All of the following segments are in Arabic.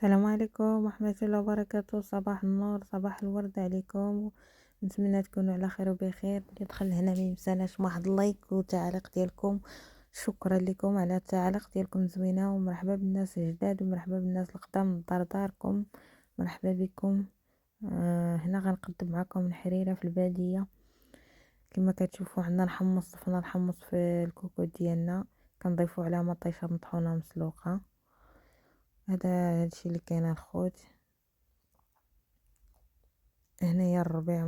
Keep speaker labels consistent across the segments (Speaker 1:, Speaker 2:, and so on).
Speaker 1: السلام عليكم ورحمة الله وبركاته. صباح النور، صباح الورد عليكم. نتمنى تكونوا على خير وبخير. اللي دخل هنا ما ينساناش واحد اللايك والتعليق ديالكم. شكرا لكم على التعليق ديالكم زوينه، ومرحبا بالناس الجداد ومرحبا بالناس القدام لدار داركم. مرحبا بكم. هنا غنقدم معكم الحريره في الباديه. كما كتشوفوا عندنا الحمص، ضفنا الحمص في الكوكو ديالنا، كنضيفوا عليها مطيشه مطحونه مسلوقه. هادشي اللي كاين الخوت. هنايا الربيع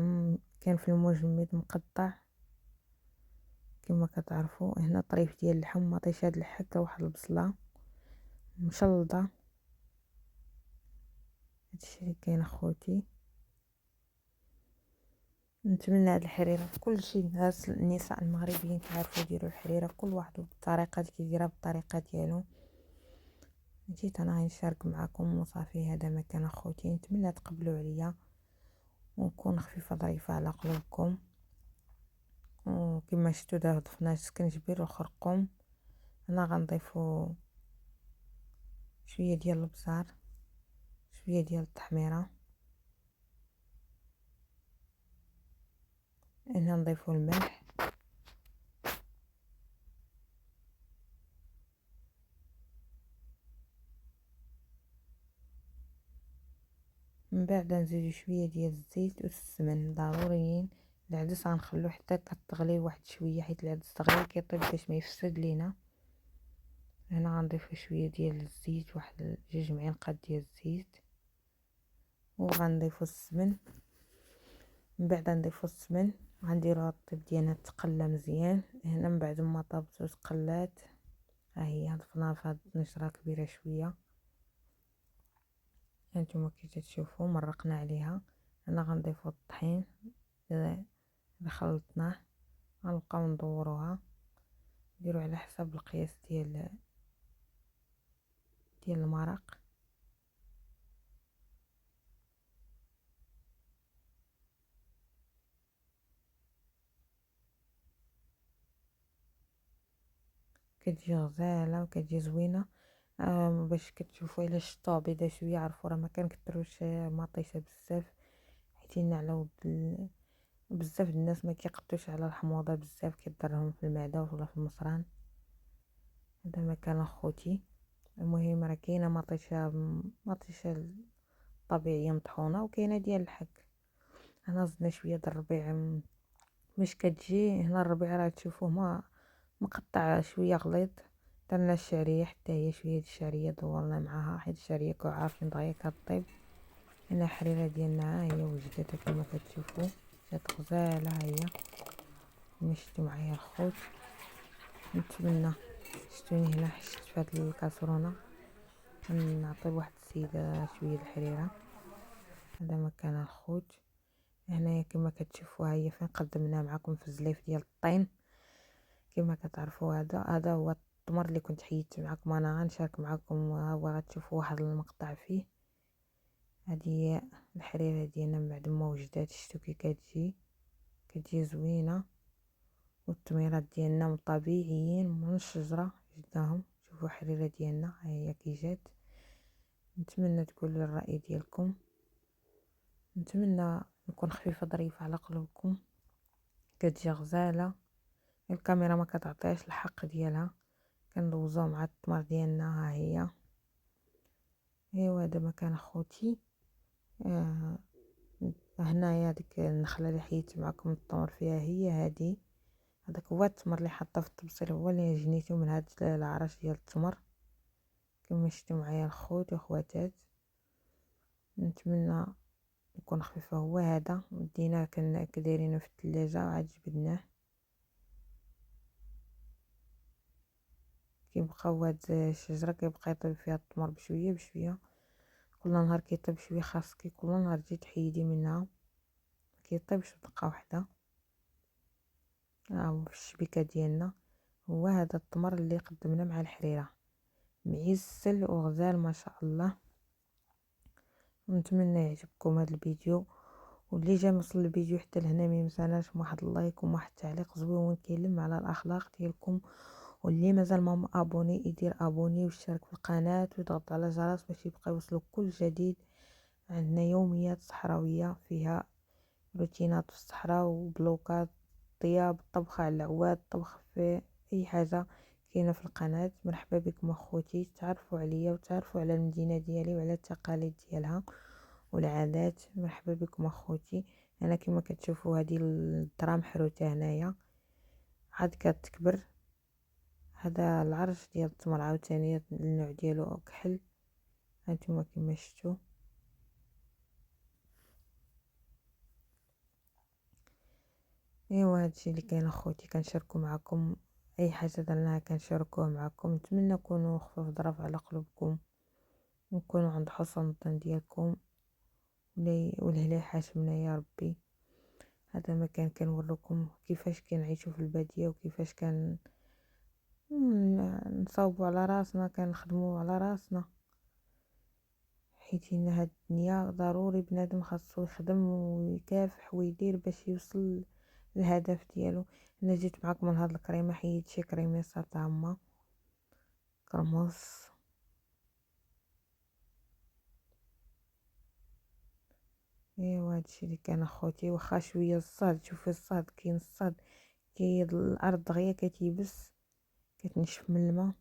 Speaker 1: كان في المجمد مقطع كما كتعرفوا. هنا طريف ديال اللحم، مطيشه د الحكه، واحد البصله مشلضه. هادشي اللي كاين اخوتي. نتمنى هاد الحريره كلشي النساء المغربيين كيعرفوا يديروا الحريره، كل واحد بالطريقه اللي كيديرها بالطريقه ديالو. جيت انا غنشارك معكم وصافي. هذا ما كان اخوتي. نتمنى تقبلوا عليا ونكون خفيفه ظريفه على قلوبكم. وكما شفتوا ضفنا سكنجبير وخرقوم. هنا غنضيفوا شويه ديال البزار، شويه ديال التحميره. هنا نضيفوا الملح، من بعد نزيدو شويه ديال الزيت والسمن ضروريين. العدس غنخلو حتى كتغلي واحد شويه، حيت العدس دغيا كيطيب باش ما يفسد لينا. هنا غنضيفو شويه ديال الزيت، واحد 2 معالق ديال الزيت، وغنضيفو السمن. من بعد نضيفو السمن غنديرو الطيب ديالنا تقلى مزيان. هنا من بعد ما طابت وتقلات، ها هي ضفناها في هاد النشره كبيره شويه. هانتوما كي تشوفوا مرقنا عليها. هنا غنضيفو الطحين اللي خلطناه، غنبقاو ندوروها. نديرو على حسب القياس ديال المرق. كتجي غزاله وكتجي زوينه. باش كتشوفوا الا شطوها بيضه شويه، عرفوا راه ما كنكثروش مطيشه بزاف، حيت نعلو بزاف الناس ما كيقدوش على الحموضه بزاف، كيضرهم في المعده ولا في المصران. هذا ما كان اخوتي. المهم راه كاينه مطيشه طبيعيه مطحونه، وكاينه ديال الحك. هنا زدنا شويه د الربيع باش كتجي. هنا الربيع راه تشوفوه ما مقطع شويه غليظ. درنا الشعريه حتى هي شويه د الشعريه دورنا معاها، حيت الشعريه كو عارفين دغيا كطيب. هنا الحريره ديالنا ها هي وجدتها كما كتشوفوا، جات غزاله. ها هي كما شفتوا معايا الخوت. نتمنى شفتوني هنا حشت في هاد الكاسرونه. نعطي لواحد السيده شويه الحريره. هذا ما كان الخوت. هنايا كما كتشوفوا هي فين قدمناه معكم في الزليف ديال الطين. كما كتعرفوا هذا هو التمر اللي كنت حيدت معكم. انا غنشارك معكم، هو غتشوفوا واحد المقطع فيه. هذه هي الحريره ديالنا من بعد ما وجدات. شفتوا كي كتجي زوينه. والتميرات ديالنا طبيعيين من الشجره جبناهم. شوفوا الحريره ديالنا ها هي كي جات. نتمنى تقولوا الراي ديالكم. نتمنى نكون خفيفه ظريفه على قلوبكم. كتجي غزاله. الكاميرا ما كتعطيهاش الحق ديالها. كندوزوها مع التمر ديالنا. ها هي. ايوا هذا مكان اخوتي. آه هنايا ديك النخله اللي حيدت معكم التمر فيها هي هذه. هذاك هو التمر اللي حاطه في الطبسيل، هو اللي جنيته من هاد العرش ديال التمر. كما شفتوا معايا الخوت واخواتات. نتمنى يكون خفيفه. هو هذا دينا كنا كدايرينه في الثلاجه وعاد جبدناه. كيبقاو هاد الشجره كيبقى يطيب فيها التمر بشويه بشويه. كل نهار كيطيب شويه، خاصك كل نهار تجي تحيدي منها. كيطيبش بدقه واحده. هو في الشبيكه ديالنا. هو هذا التمر اللي قدمنا مع الحريره، معسل وغزال ما شاء الله. نتمنى يعجبكم هذا الفيديو. واللي جا وصل الفيديو حتى لهنا ما ينساناش واحد اللايك وواحد التعليق زوين كيلم على الاخلاق ديالكم واللي مازال ما ابوني يدير ابوني ويشترك في القناة ويضغط على الجرس باش يبقى يوصلو كل جديد. عندنا يوميات صحراوية فيها روتينات في الصحراء وبلوكات، طياب، طبخ على العواد، طبخ في اي حاجة كاينة في القناة. مرحبا بكم اخوتي، تعرفوا عليا وتعرفوا على المدينة ديالي وعلى التقاليد ديالها والعادات. مرحبا بكم اخوتي. انا كما كتشوفوا هذه الدرا محروته هنايا عاد كتكبر. هذا العرش ديال التمر عاوتاني النوع ديالو كحل، هانتوما كما شفتوا. ايوا هادشي اللي كاين اخوتي، كنشاركو معكم اي حاجه درناها كنشاركوها معكم. نتمنى نكونوا خفاف ظرف على قلوبكم ونكونوا عند حسن الظن ديالكم والهلا حاشمنا يا ربي. هذا ما كان كنوريكم كيفاش كنعيشوا في الباديه وكيفاش كان نصاوبوا على راسنا، كنخدموا على راسنا، حيت هاد الدنيا ضروري بنادم خاصو يخدم ويكافح ويدير باش يوصل للهدف ديالو. انا جيت معكم من هاد الكريمه، حيدت شي كريمه صارت عامه كرموس. ايوا هادشي اللي كان اخوتي. واخا شويه الصهد، شوفي الصهد، كاين الصهد كي الارض دغيا كتيبس كتنشف من الماء،